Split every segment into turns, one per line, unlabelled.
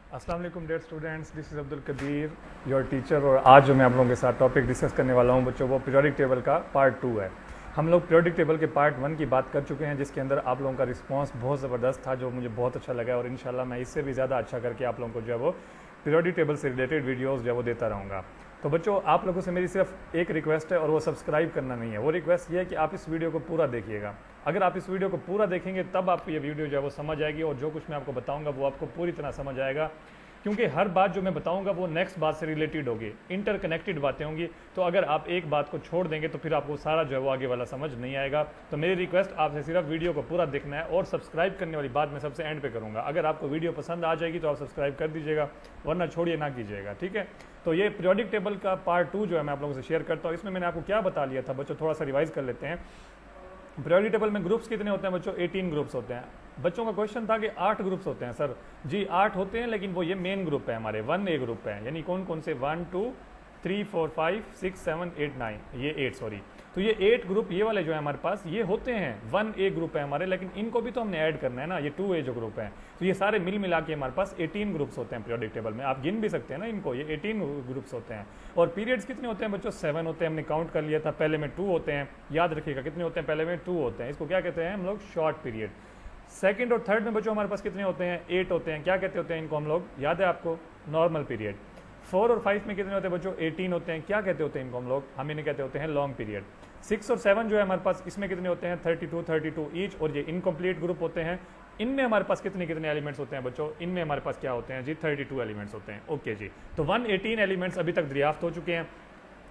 अस्सलाम वालेकुम dear students, this is Abdul Kabir your teacher. और आज जो मैं आप लोगों के साथ टॉपिक डिस्कस करने वाला हूँ बच्चों, वो पीरियोडिक टेबल का पार्ट 2 है। हम लोग पीरियोडिक टेबल के पार्ट 1 की बात कर चुके हैं, जिसके अंदर आप लोगों का रिस्पांस बहुत ज़बरदस्त था, जो मुझे बहुत अच्छा लगा। और इंशाल्लाह मैं इससे भी ज़्यादा अच्छा करके आप लोगों को जो है वो पीरियोडिक टेबल से रिलेटेड वीडियोज़ जो है वो देता रहूँगा। तो बच्चों, आप लोगों से मेरी सिर्फ एक रिक्वेस्ट है, और वो सब्सक्राइब करना नहीं है। वो रिक्वेस्ट ये है कि आप इस वीडियो को पूरा देखिएगा। अगर आप इस वीडियो को पूरा देखेंगे तब आपको ये वीडियो जो है वो समझ आएगी, और जो कुछ मैं आपको बताऊंगा वो आपको पूरी तरह समझ आएगा, क्योंकि हर बात जो मैं बताऊंगा वो नेक्स्ट बात से रिलेटेड होगी, इंटरकनेक्टेड बातें होंगी। तो अगर आप एक बात को छोड़ देंगे तो फिर आपको सारा जो है वो आगे वाला समझ नहीं आएगा। तो मेरी रिक्वेस्ट आपसे सिर्फ वीडियो को पूरा देखना है, और सब्सक्राइब करने वाली बात मैं सबसे एंड पे करूंगा। अगर आपको वीडियो पसंद आ जाएगी तो आप सब्सक्राइब कर दीजिएगा, वरना छोड़िए ना कीजिएगा, ठीक है। तो ये पीरियोडिक टेबल का पार्ट 2 जो है मैं आप लोगों से शेयर करता हूँ। इसमें मैंने आपको क्या बता लिया था बच्चों, थोड़ा सा रिवाइज कर लेते हैं। पीरियोडिक टेबल में ग्रुप्स कितने होते हैं बच्चों? 18 ग्रुप्स होते हैं। बच्चों का क्वेश्चन था कि 8 ग्रुप्स होते हैं सर जी। 8 होते हैं, लेकिन वो ये मेन ग्रुप है हमारे, 1A ग्रुप है। यानी कौन कौन से? 1 2 3 4 5 6 7 8 9, ये 8 सॉरी। तो ये 8 ग्रुप ये वाले जो है हमारे पास, ये होते हैं 1A ग्रुप है हमारे, लेकिन इनको भी तो हमने ऐड करना है ना, ये 2A जो ग्रुप है। तो ये सारे मिल मिला के हमारे पास 18 ग्रुप्स होते हैं पीरियोडिक टेबल में। आप गिन भी सकते हैं ना इनको, ये 18 ग्रुप्स होते हैं। और पीरियड्स कितने होते हैं बच्चों? 7 होते हैं, हमने काउंट कर लिया था। पहले में 2 होते हैं, याद रखिएगा कितने होते हैं? पहले में 2 होते हैं। इसको क्या कहते हैं हम लोग? Short period. सेकंड और थर्ड में बच्चों हमारे पास कितने होते हैं? 8 होते हैं। क्या कहते होते हैं इनको हम लोग? याद है आपको? Normal period. 4 और 5 में कितने होते हैं बच्चों? 18 होते हैं। क्या कहते होते हैं इनको हम लोग? हम इन्हें कहते होते हैं लॉन्ग पीरियड। 6 और 7 जो है हमारे पास, इसमें कितने होते हैं? 32 ईच, और ये इनकम्प्लीट ग्रुप होते हैं। इनमें हमारे पास कितने कितने एलिमेंट्स होते हैं बच्चों? इनमें हमारे पास क्या होते हैं जी? 32 एलिमेंट्स होते हैं। ओके जी। तो 118 एलिमेंट्स अभी तक दरियाफ्त हो चुके हैं।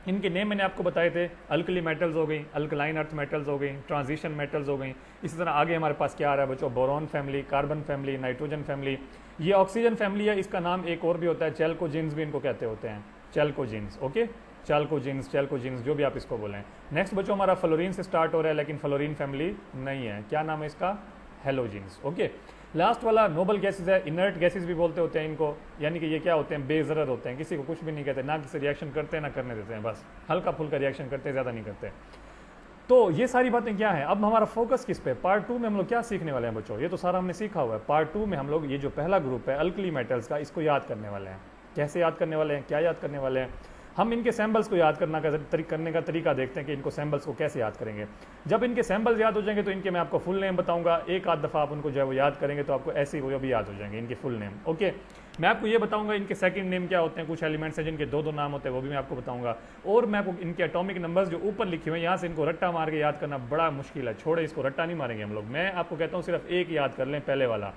इनके नेम मैंने आपको बताए थे। अल्कली मेटल्स हो गई, अल्कलाइन अर्थ मेटल्स हो गई, ट्रांजिशन मेटल्स हो गई। इसी तरह आगे हमारे पास क्या आ रहा है बच्चों? Boron family, carbon family, nitrogen family. ये ऑक्सीजन फैमिली है, इसका नाम एक और भी होता है, चैल्कोजिन्स भी इनको कहते होते हैं। चैल्कोजिन्स, ओके, चैल्कोजिन्स जो भी आप इसको बोलें। नेक्स्ट बच्चों हमारा फ्लोरीन से स्टार्ट हो रहा है, लेकिन फ्लोरीन फैमिली नहीं है। क्या नाम है इसका? हेलोजिन्स, ओके। लास्ट वाला नोबल गैसेज है, इनर्ट गैसेज भी बोलते होते हैं इनको। यानी कि ये क्या होते हैं? बेजरर होते हैं, किसी को कुछ भी नहीं कहते, ना किसी रिएक्शन करते हैं ना करने देते हैं, बस हल्का फुल्का रिएक्शन करते हैं, ज़्यादा नहीं करते। तो ये सारी बातें क्या है? अब हमारा फोकस किस पे? पार्ट 2 में हम लोग क्या सीखने वाले हैं बच्चों? ये तो सारा हमने सीखा हुआ है। पार्ट 2 में हम लोग ये जो पहला ग्रुप है अल्कली मेटल्स का, इसको याद करने वाले हैं। कैसे याद करने वाले हैं? क्या याद करने वाले हैं? हम इनके सैम्बल्स को याद करने का तरीका देखते हैं कि इनको सैम्बल्स को कैसे याद करेंगे। जब इनके सैम्बल्स याद हो जाएंगे तो इनके मैं आपको फुल नेम बताऊंगा। एक आध दफ़ा आप उनको जो है वो याद करेंगे तो आपको ऐसे ही वो भी याद हो जाएंगे इनके फुल नेम, ओके। मैं आपको ये बताऊंगा इनके सेकंड नेम क्या होते हैं। कुछ एलिमेंट्स हैं जिनके दो नाम होते हैं, वो भी मैं आपको बताऊंगा। और मैं आपको इनके एटॉमिक नंबर्स जो ऊपर लिखे हुए हैं, यहाँ से इनको रट्टा मार के याद करना बड़ा मुश्किल है। छोड़े, इसको रट्टा नहीं मारेंगे हम लोग। मैं आपको कहता हूँ सिर्फ एक याद कर लें, पहले वाला।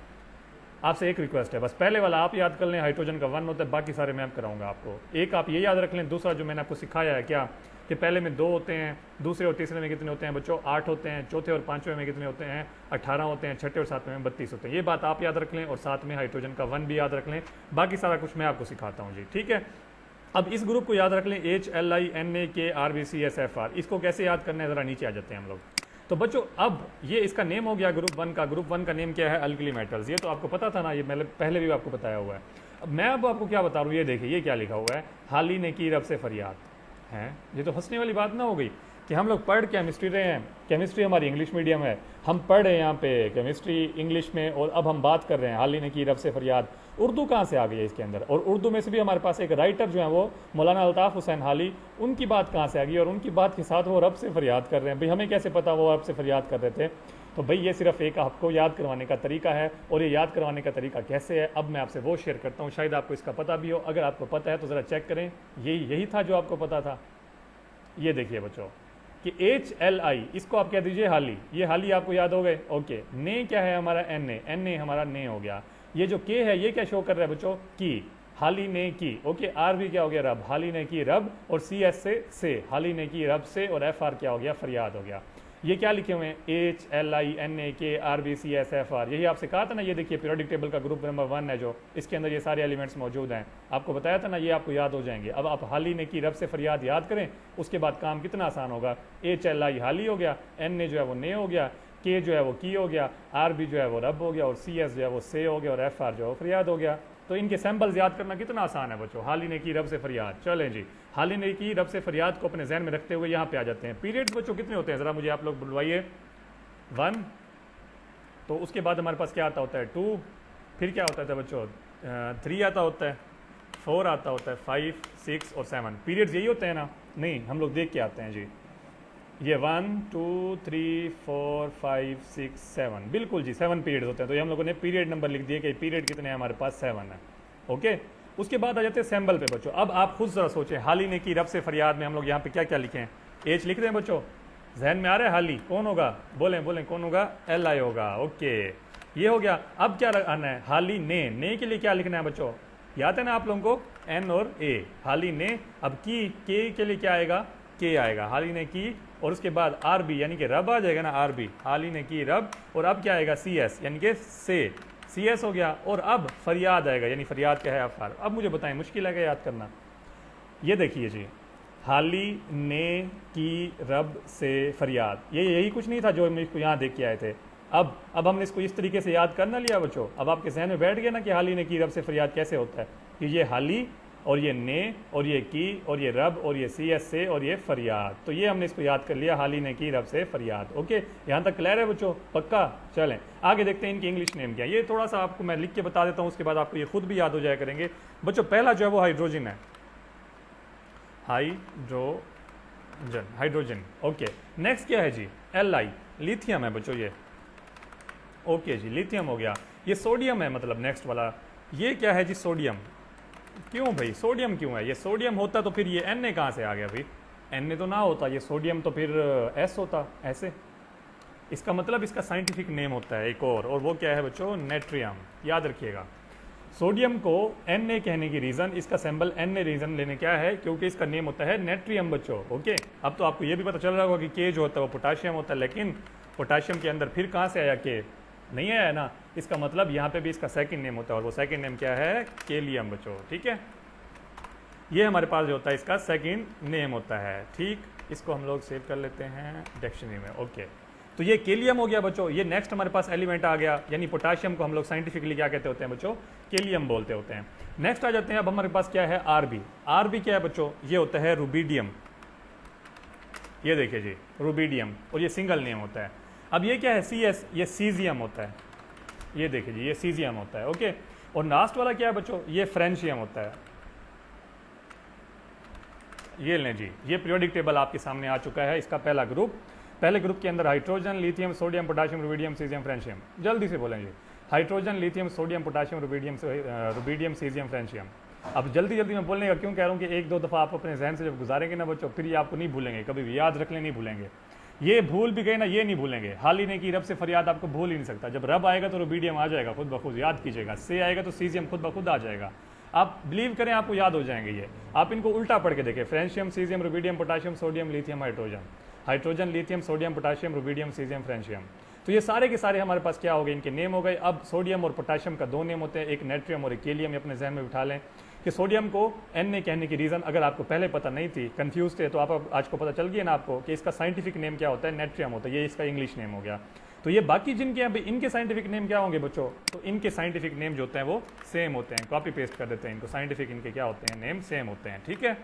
आपसे एक रिक्वेस्ट है, बस पहले वाला आप याद कर लें। हाइड्रोजन का 1 होता है, बाकी सारे मैं कराऊंगा आपको। एक आप ये याद रख लें। दूसरा जो मैंने आपको सिखाया है क्या, कि पहले में 2 होते हैं, दूसरे और तीसरे में कितने होते हैं बच्चों? 8 होते हैं। चौथे और पांचवें में कितने होते हैं? 18 होते हैं। छठे और सातवें में 32 होते हैं। ये बात आप याद रख लें, और साथ में हाइड्रोजन का 1 भी याद रख लें। बाकी सारा कुछ मैं आपको सिखाता हूँ जी, ठीक है। अब इस ग्रुप को याद रख लें, HLI NA K RBCSFR। इसको कैसे याद करना है, जरा नीचे आ जाते हैं हम लोग। तो बच्चों, अब ये इसका नेम हो गया ग्रुप 1 का। ग्रुप 1 का नेम क्या है? Alkali metals. ये तो आपको पता था ना, ये मैंने पहले भी आपको बताया हुआ है। अब मैं अब आपको क्या बता रहा हूँ, ये देखिए ये क्या लिखा हुआ है, हाली ने की रब से फरियाद है। ये तो हंसने वाली बात ना हो गई कि हम लोग पढ़ केमिस्ट्री रहे हैं। केमिस्ट्री हमारी इंग्लिश मीडियम है, हम पढ़ रहे हैं यहाँ पे केमिस्ट्री इंग्लिश में, और अब हम बात कर रहे हैं हाली ने की रब से फरियाद। उर्दू कहाँ से आ गई है इसके अंदर? और उर्दू में से भी हमारे पास एक राइटर जो है वो मौलाना अल्ताफ़ हुसैन हाली, उनकी बात कहाँ से आ गई? और उनकी बात के साथ वो रब से फरियाद कर रहे हैं। भाई हमें कैसे पता वो रब से फरियाद कर रहे थे? तो भाई ये सिर्फ एक आपको याद करवाने का तरीका है। और ये याद करवाने का तरीका कैसे है, अब मैं आपसे वो शेयर करता हूँ। शायद आपको इसका पता भी हो। अगर आपको पता है तो ज़रा चेक करें, यही था जो आपको पता था। ये देखिए बच्चों कि HLI, इसको आप कह दीजिए हाली। ये हाली आपको याद हो गए, ओके। ने क्या है हमारा? NA हमारा ने हो गया। ये जो के है ये क्या शो कर रहा है बच्चों? की। हाली ने की, ओके। आर भी क्या हो गया? रब। हाली ने की रब, और CS से हाली ने की रब से, और FR क्या हो गया? फरियाद हो गया। ये क्या लिखे हुए हैं? HLI NA K RBCSFR। यही आपसे कहा था ना, ये देखिए पीरियोडिक टेबल का ग्रुप नंबर 1 है जो, इसके अंदर ये सारे एलिमेंट्स मौजूद हैं। आपको बताया था ना, ये आपको याद हो जाएंगे। अब आप हाली ने की रब से फरियाद याद करें, उसके बाद काम कितना आसान होगा। HLI हाली हो गया, NA जो है वो ने हो गया, K जो है वो की हो गया, RB जो है वो रब हो गया, और CS जो है वो से हो गया, और FR जो है वो फरियाद हो गया। तो इनके सैम्पल्स याद करना कितना आसान है बच्चों। हाली ने की रब से फरियाद। चलें जी, हाली ने की रब से फरियाद को अपने जहन में रखते हुए यहाँ पे आ जाते हैं। पीरियड्स बच्चों कितने होते हैं, जरा मुझे आप लोग बुलवाइए। 1, तो उसके बाद हमारे पास क्या आता होता है? 2, फिर क्या होता था बच्चों? 3 आता होता है, 4 आता होता है, 5, 6 और 7 पीरियड्स यही होते हैं ना? नहीं, हम लोग देख के आते हैं जी। ये 1 2 3 4 5 6 7 बिल्कुल जी 7 पीरियड्स होते हैं। तो ये हम लोगों ने पीरियड नंबर लिख दिए कि पीरियड कितने हैं हमारे पास, 7 है। ओके, उसके बाद आ जाते हैं सैम्बल पे बच्चों। अब आप खुद जरा सोचें, हाली ने की रब से फरियाद में हम लोग यहाँ पे क्या क्या लिखे हैं? एच लिख रहे हैं बच्चों, जहन में आ रहा है? हाली कौन होगा? बोलें बोलें, कौन होगा? LI होगा। ओके, ये हो गया। अब क्या आना है? हाली ने के लिए क्या लिखना है बच्चों? याद है ना आप लोगों को? N और A, हाली ने। अब की के लिए क्या आएगा? के आएगा, हाली ने की। और उसके बाद RB यानी कि रब आ जाएगा ना, RB, हाली ने की रब। और अब क्या आएगा? CS यानी कि से, CS हो गया। और अब फरियाद आएगा, यानी फरियाद क्या है? अफार। अब मुझे बताएं, मुश्किल है क्या याद करना? ये देखिए जी, हाली ने की रब से फरियाद, ये यही कुछ नहीं था जो हम इसको यहाँ देख के आए थे। अब हमने इसको इस तरीके से याद करना लिया बच्चों। अब आपके जहन में बैठ गया ना कि हाली ने की रब से फरियाद कैसे होता है? कि ये हाली और ये ने और ये की और ये रब और ये CS से और ये फरियाद। तो ये हमने इसको याद कर लिया, हाली ने की रब से फरियाद। ओके, यहाँ तक क्लियर है बच्चों? पक्का? चलें आगे देखते हैं इनके इंग्लिश नेम क्या है। ये थोड़ा सा आपको मैं लिख के बता देता हूँ, उसके बाद आपको ये खुद भी याद हो जाया करेंगे बच्चों। पहला जो है वो हाइड्रोजन है, हाइड्रोजन। ओके, नेक्स्ट क्या है जी? LI, लिथियम है बच्चों ये। ओके जी, लिथियम हो गया। ये सोडियम है, मतलब नेक्स्ट वाला। ये क्या है जी? सोडियम। क्यों भाई सोडियम क्यों है? ये सोडियम होता तो फिर ये Na कहाँ से आ गया भाई? Na तो ना होता, ये सोडियम तो फिर S होता, ऐसे। इसका मतलब इसका साइंटिफिक नेम होता है एक और वो क्या है बच्चों? नेट्रियम। याद रखिएगा, सोडियम को Na कहने की रीज़न, इसका सिंबल Na रीज़न लेने क्या है? क्योंकि इसका नेम होता है नेट्रियम बच्चों। ओके, अब तो आपको ये भी पता चल रहा होगा कि के जो होता है वो पोटाशियम होता है, लेकिन पोटाशियम के अंदर फिर कहाँ से आया? के नहीं आया ना। इसका मतलब यहाँ पे भी इसका सेकंड नेम होता है, और वो सेकंड नेम क्या है? केलियम बच्चों। ठीक है, ये हमारे पास जो होता है इसका सेकंड नेम होता है। ठीक, इसको हम लोग सेव कर लेते हैं डिक्शनरी में। ओके, तो ये केलियम हो गया बच्चों। ये नेक्स्ट हमारे पास एलिमेंट आ गया, यानी पोटाशियम को हम लोग साइंटिफिकली क्या कहते होते हैं बच्चों? केलियम बोलते होते हैं। नेक्स्ट आ जाते हैं, अब हमारे पास क्या है? RB। RB क्या है बच्चों? ये होता है रुबीडियम। ये देखिए जी, रुबीडियम, और ये सिंगल नेम होता है। अब ये क्या है? CS, ये सीजियम होता है। ये देखिए जी, ये सीजियम होता है। ओके, और लास्ट वाला क्या है बच्चों? ये फ्रेंशियम होता है। ये लें जी, ये पीरियोडिक टेबल आपके सामने आ चुका है। इसका पहला ग्रुप, पहले ग्रुप के अंदर hydrogen, lithium, sodium, potassium, rubidium, caesium, francium. जल्दी से बोलें जी, hydrogen, lithium, sodium, potassium, rubidium, caesium, francium. अब जल्दी जल्दी मैं बोलने का क्यों कह रहा हूँ कि एक दो दफ़ा आप अपने जहन से जब गुजारेंगे ना बच्चों, फिर ये आपको नहीं भूलेंगे, कभी भी याद रख लें, नहीं भूलेंगे। ये भूल भी गए ना, ये नहीं भूलेंगे। हाली ने की रब से फरियाद आपको भूल ही नहीं सकता। जब रब आएगा तो रुबीडियम आ जाएगा खुद ब खुद, याद कीजिएगा। से आएगा तो सीजियम खुद ब खुद आ जाएगा। आप बिलीव करें, आपको याद हो जाएंगे ये। आप इनको उल्टा पढ़ के देखें, francium, caesium, rubidium, potassium, sodium, lithium, hydrogen. Hydrogen, lithium, sodium, potassium, rubidium, caesium, francium. तो ये सारे के सारे हमारे पास क्या हो गए? इनके नेम हो गए। अब सोडियम और पोटाशियम का दो नेम होते हैं, एक नेट्रियम और एक केलियम। अपने जहन में बिठा लें कि सोडियम को Na कहने की रीज़न अगर आपको पहले पता नहीं थी, कंफ्यूज थे, तो आप आज को पता चल गया ना आपको कि इसका साइंटिफिक नेम क्या होता है? नेट्रियम होता है। ये इसका इंग्लिश नेम हो गया। तो ये बाकी जिनके अभी इनके साइंटिफिक नेम क्या होंगे बच्चों? तो इनके साइंटिफिक नेम जो होते हैं वो सेम होते हैं। कॉपी पेस्ट कर देते हैं इनको, साइंटिफिक इनके क्या होते हैं? नेम सेम होते हैं। ठीक है,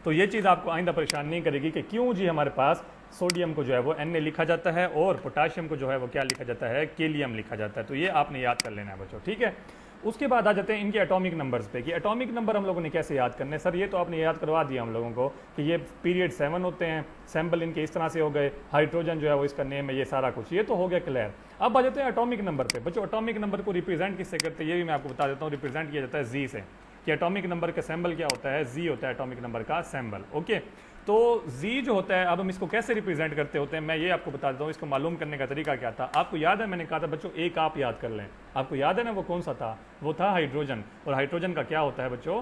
तो ये चीज़ आपको आइंदा परेशान नहीं करेगी कि क्यों जी हमारे पास सोडियम को जो है वो Na लिखा जाता है और पोटाशियम को जो है वो क्या लिखा जाता है? केलियम लिखा जाता है। तो ये आपने याद कर लेना है बच्चों। ठीक है, उसके बाद आ जाते हैं इनके एटॉमिक नंबर्स पे कि एटॉमिक नंबर हम लोगों ने कैसे याद करने। सर ये तो आपने याद करवा दिया हम लोगों को कि ये पीरियड 7 होते हैं, सैम्पल इनके इस तरह से हो गए, हाइड्रोजन जो है वो इसका नेम है, ये सारा कुछ, ये तो हो गया क्लियर। अब आ जाते हैं एटॉमिक नंबर पे बच्चों। एटॉमिक नंबर को रिप्रेजेंट किससे करते हैं ये भी मैं आपको बता देता हूँ। रिप्रेजेंट किया जाता है जी से, कि एटॉमिक नंबर का सिंबल क्या होता है? जी होता है एटॉमिक नंबर का सिंबल। ओके, तो जी जो होता है, अब हम इसको कैसे रिप्रेजेंट करते होते हैं मैं ये आपको बता देता हूँ। इसको मालूम करने का तरीका क्या था? आपको याद है मैंने कहा था बच्चों एक आप याद कर लें। आपको याद है ना वो कौन सा था? वो था हाइड्रोजन। और हाइड्रोजन का क्या होता है बच्चों?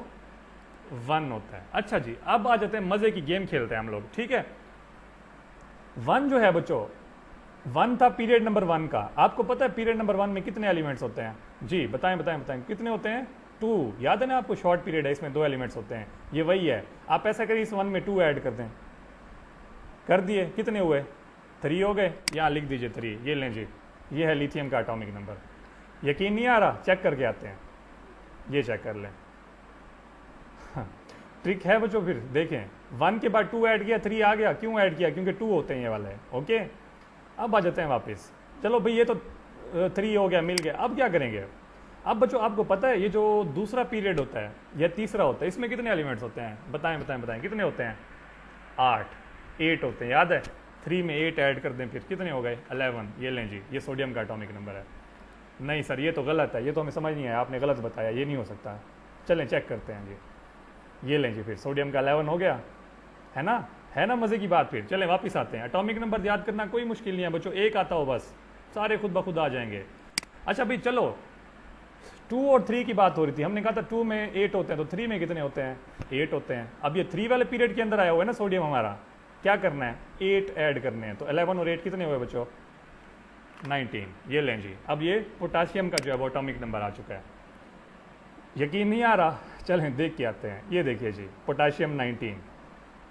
1 होता है। अच्छा जी, अब आ जाते हैं मजे की गेम खेलते हैं हम लोग। ठीक है, 1 जो है बच्चों, 1 था पीरियड नंबर 1 का। आपको पता है पीरियड नंबर 1 में कितने एलिमेंट्स होते हैं? जी बताएं बताएं बताएं, कितने होते हैं? 2। याद है ना आपको? शॉर्ट पीरियड है, इसमें 2 एलिमेंट्स होते हैं। ये वही है। आप ऐसा करिए, इस 1 में 2 ऐड कर दें। कर दिए, कितने हुए? 3 हो गए। यहाँ लिख दीजिए 3। ये लें जी, ये है लिथियम का एटॉमिक नंबर। यकीन नहीं आ रहा? चेक करके आते हैं, ये चेक कर लें। ट्रिक है बच्चों, फिर देखें। 1 के बाद 2 ऐड किया, 3 आ गया। क्यों ऐड किया? क्योंकि 2 होते हैं ये वाले। ओके, अब आ जाते हैं वापस। चलो भाई ये तो 3 हो गया, मिल गया। अब क्या करेंगे? अब बच्चों आपको पता है ये जो दूसरा पीरियड होता है या तीसरा होता है, इसमें कितने एलिमेंट्स होते हैं? बताएं बताएं बताएं, कितने होते हैं? 8 होते हैं, याद है? 3 में 8 ऐड कर दें फिर कितने हो गए? 11। ये लें जी, ये सोडियम का एटॉमिक नंबर है। नहीं सर ये तो गलत है, ये तो हमें समझ नहीं आया, आपने गलत बताया, ये नहीं हो सकता। चलें चेक करते हैं जी। ये लें जी, फिर सोडियम का 11 हो गया, है ना? है ना मजे की बात? फिर चलें वापस आते हैं। एटॉमिक नंबर याद करना कोई मुश्किल नहीं है बच्चों, एक आता हो बस, सारे खुद ब खुद आ जाएंगे। अच्छा भाई चलो, 2 और 3 की बात हो रही थी, हमने कहा था 2 में 8 होते हैं, तो 3 में कितने होते हैं? 8 होते हैं। अब ये 3 वाले पीरियड के अंदर आया हुआ है ना सोडियम, हमारा क्या करना है? 8 ऐड करने हैं। तो 11 और 8 कितने हुए बच्चों? 19। ये लें जी, अब ये पोटाशियम का जो है वो एटॉमिक नंबर आ चुका है। यकीन नहीं आ रहा? चलें देख के आते हैं। ये देखिए जी, पोटाशियम 19।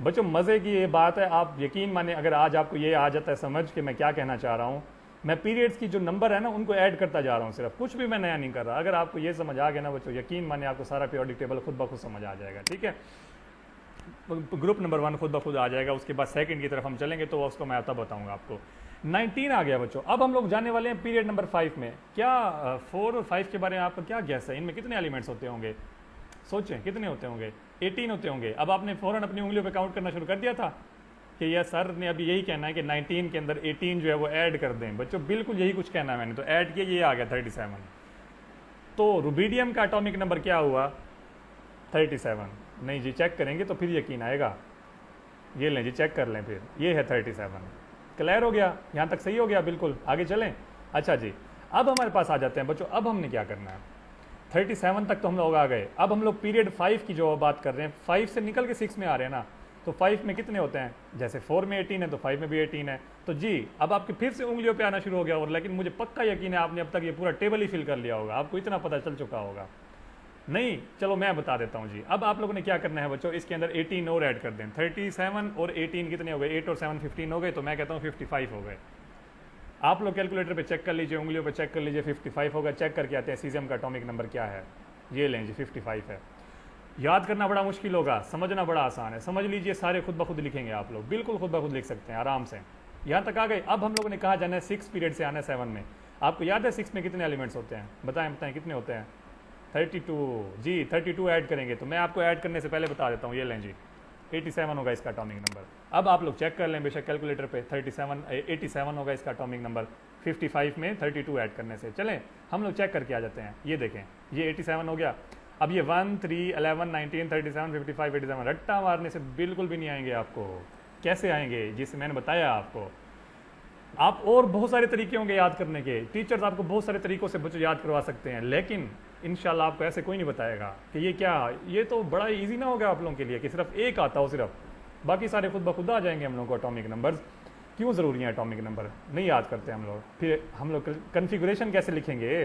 बच्चों मज़े की ये बात है, आप यकीन माने अगर आज आपको ये आ जाता है समझ कि मैं क्या कहना चाह रहा हूँ, मैं पीरियड्स की जो नंबर है ना उनको ऐड करता जा रहा हूँ, सिर्फ कुछ भी मैं नया नहीं कर रहा। अगर आपको ये समझ आ गया ना बच्चों, यकीन माने आपको सारा पीरियोडिक टेबल खुद ब खुद समझ आ जाएगा। ठीक है, ग्रुप नंबर 1 खुद ब खुद आ जाएगा, उसके बाद सेकंड की तरफ हम चलेंगे तो उसको मैं तब बताऊंगा आपको। 19 आ गया बच्चों। अब हम लोग जाने वाले हैं पीरियड नंबर 5 में। क्या 4 और 5 के बारे में आपका क्या गैस है? इनमें कितने एलिमेंट्स होते होंगे? सोचें कितने होते होंगे? 18 होते होंगे। अब आपने फौरन अपनी उंगलियों पे काउंट करना शुरू कर दिया था कि यह सर ने अभी यही कहना है कि 19 के अंदर 18 जो है वो ऐड कर दें। बच्चों बिल्कुल यही कुछ कहना है मैंने, तो ऐड किया, ये आ गया 37। तो रुबीडियम का एटॉमिक नंबर क्या हुआ? 37। नहीं जी, चेक करेंगे तो फिर यकीन आएगा। ये लें जी, चेक कर लें फिर, ये है 37। क्लियर हो गया? यहाँ तक सही हो गया? बिल्कुल, आगे चलें। अच्छा जी, अब हमारे पास आ जाते हैं बच्चों, अब हमने क्या करना है? 37 तक तो हम लोग आ गए। अब हम लोग पीरियड 5 की जो बात कर रहे हैं, 5 से निकल के 6 में आ रहे हैं ना, तो 5 में कितने होते हैं? जैसे 4 में 18 है तो 5 में भी 18 है। तो जी अब आपके फिर से उंगलियों पे आना शुरू हो गया। और लेकिन मुझे पक्का यकीन है आपने अब तक ये पूरा टेबल ही फिल कर लिया होगा, आपको इतना पता चल चुका होगा। नहीं, चलो मैं बता देता हूँ जी। अब आप लोगों ने क्या करना है बच्चों, इसके अंदर 18 और ऐड कर दें। 37 और 18 कितने हो गए? 8 और 7 15 हो गए। तो मैं कहता हूँ 55 हो गए। आप लोग कैलकुलेटर पे चेक कर लीजिए, उंगलियों पे चेक कर लीजिए, 55 होगा। चेक करके आते हैं सीजियम का एटॉमिक नंबर क्या है। ये लें जी, 55 है। याद करना बड़ा मुश्किल होगा, समझना बड़ा आसान है। समझ लीजिए, सारे खुद ब खुद लिखेंगे आप लोग, बिल्कुल खुद ब खुद लिख सकते हैं आराम से। यहाँ तक आ गए। अब हम लोगों ने कहा जाना है 6 पीरियड से आना है 7 में। आपको याद है 6 में कितने एलिमेंट्स होते हैं? बताएं बताएं कितने होते हैं? 32 जी, 32 ऐड करेंगे। तो मैं आपको ऐड करने से पहले बता देता हूँ, ये लें जी, 87 होगा इसका एटॉमिक नंबर। अब आप लोग चेक कर लें बेशक कैलकुलेटर पे, 87 होगा इसका एटॉमिक नंबर 55 में 32 ऐड करने से। चलें हम लोग चेक करके आ जाते हैं। ये देखें, ये 87 हो गया। अब ये 1 3 11 19 37 55 87 रट्टा मारने से बिल्कुल भी नहीं आएंगे आपको। कैसे आएंगे? जिससे मैंने बताया आपको। आप और बहुत सारे तरीके होंगे याद करने के, टीचर्स आपको बहुत सारे तरीकों से बच्चों याद करवा सकते हैं, लेकिन इंशाल्लाह आपको ऐसे कोई नहीं बताएगा कि ये क्या, ये तो बड़ा इजी ना होगा आप लोगों के लिए कि सिर्फ एक आता हो सिर्फ, बाकी सारे खुद ब खुद आ जाएंगे हम लोग को एटॉमिक नंबर्स। क्यों ज़रूरी है एटॉमिक नंबर? नहीं याद करते हम लोग। फिर हम लोग कन्फिगुरेशन कैसे लिखेंगे?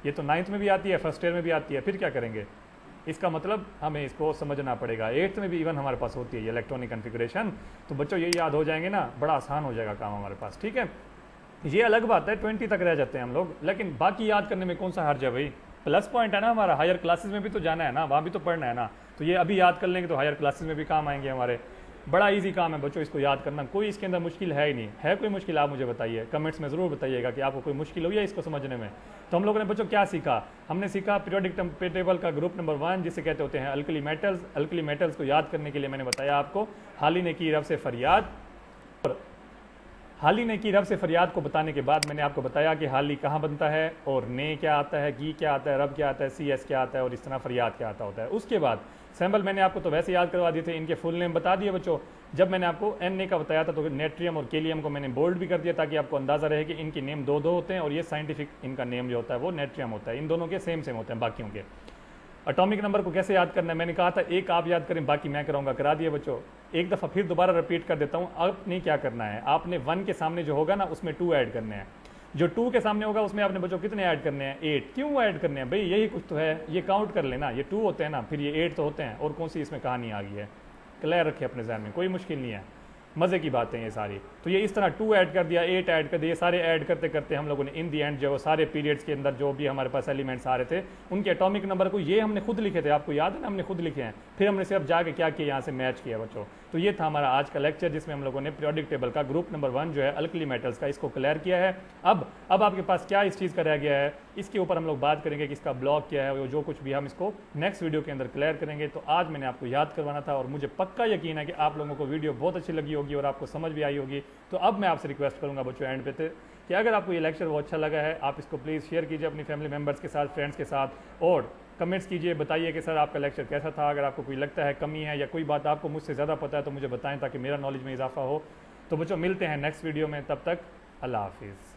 ये तो 9th में भी आती है, फर्स्ट ईयर में भी आती है, फिर क्या करेंगे? इसका मतलब हमें इसको समझना पड़ेगा। 8th में भी इवन हमारे पास होती है ये इलेक्ट्रॉनिक कन्फिगुरेशन। तो बच्चों ये याद हो जाएंगे ना, बड़ा आसान हो जाएगा काम हमारे पास। ठीक है, ये अलग बात है 20 तक रह जाते हैं हम लोग, लेकिन बाकी याद करने में कौन सा हर्ज है भाई? प्लस पॉइंट है ना हमारा, हायर क्लासेस में भी तो जाना है ना, वहाँ भी तो पढ़ना है ना। तो ये अभी याद कर लेंगे तो हायर क्लासेस में भी काम आएंगे हमारे। बड़ा इजी काम है बच्चों, इसको याद करना कोई इसके अंदर मुश्किल है ही नहीं है। कोई मुश्किल आप मुझे बताइए, कमेंट्स में ज़रूर बताइएगा कि आपको कोई मुश्किल हुई है इसको समझने में। तो हम लोगों ने बच्चों क्या सीखा? हमने सीखा पीरियोडिक टेबल का ग्रुप नंबर 1 जिसे कहते होते हैं अल्कली मेटल्स। अल्कली मेटल्स को याद करने के लिए मैंने बताया आपको, हाली ने की रब से फरियाद। हाली ने की रब से फरियाद को बताने के बाद मैंने आपको बताया कि हाली कहाँ बनता है, और ने क्या आता है, की क्या आता है, रब क्या आता है, सी एस क्या आता है, और इस तरह फरियाद क्या आता होता है। उसके बाद सैम्पल मैंने आपको तो वैसे याद करवा दिए थे, इनके फुल नेम बता दिए बच्चों। जब मैंने आपको एन का बताया था तो नेट्रियम और केलियम को मैंने बोल्ड भी कर दिया ताकि आपको अंदाजा रहे कि इनके नेम दो होते हैं, और ये साइंटिफिक इनका नेम जो होता है वो नेट्रियम होता है। इन दोनों के सेम होते हैं बाकियों के। एटॉमिक नंबर को कैसे याद करना है मैंने कहा था, एक आप याद करें बाकी मैं कराऊंगा, करा दिए बच्चों। एक दफ़ा फिर दोबारा रिपीट कर देता हूँ। अब नहीं क्या करना है, आपने 1 के सामने जो होगा ना उसमें 2 ऐड करने हैं, जो 2 के सामने होगा उसमें आपने बच्चों कितने ऐड करने हैं? 8। क्यों ऐड करने हैं भाई? यही कुछ तो है, ये काउंट कर लेना। ये 2 होते हैं ना, फिर ये 8 तो होते हैं, और कौन सी इसमें कहानी आ गई है? क्लियर रखे अपने जहन में, कोई मुश्किल नहीं है, मज़े की बातें ये सारी। तो ये इस तरह 2 ऐड कर दिया, 8 ऐड कर दिया, सारे ऐड करते करते हम लोगों ने इन दी एंड जो सारे पीरियड्स के अंदर जो भी हमारे पास एलिमेंट्स आ रहे थे उनके एटॉमिक नंबर को ये हमने खुद लिखे थे, आपको याद है ना, हमने खुद लिखे हैं। फिर हमने सिर्फ जाके क्या किया, यहाँ से मैच किया बच्चों। तो ये था हमारा आज का लेक्चर जिसमें हम लोगों ने पीरियोडिक टेबल का ग्रुप नंबर 1 जो है अल्कली मेटल्स का, इसको क्लियर किया है। अब आपके पास क्या इस चीज़ का रह गया है इसके ऊपर हम लोग बात करेंगे कि इसका ब्लॉक क्या है, जो कुछ भी हम इसको नेक्स्ट वीडियो के अंदर क्लियर करेंगे। तो आज मैंने आपको याद करवाना था और मुझे पक्का यकीन है कि आप लोगों को वीडियो बहुत अच्छी लगी होगी और आपको समझ भी आई होगी। तो अब मैं आपसे रिक्वेस्ट करूंगा बच्चों एंड पे कि अगर आपको ये लेक्चर वो अच्छा लगा है, आप इसको प्लीज़ शेयर कीजिए अपनी फैमिली मेम्बर्स के साथ, फ्रेंड्स के साथ, और कमेंट्स कीजिए, बताइए कि सर आपका लेक्चर कैसा था। अगर आपको कोई लगता है कमी है या कोई बात आपको मुझसे ज़्यादा पता है तो मुझे बताएं ताकि मेरा नॉलेज में इजाफा हो। तो बच्चों मिलते हैं नेक्स्ट वीडियो में, तब तक अल्लाह हाफिज़।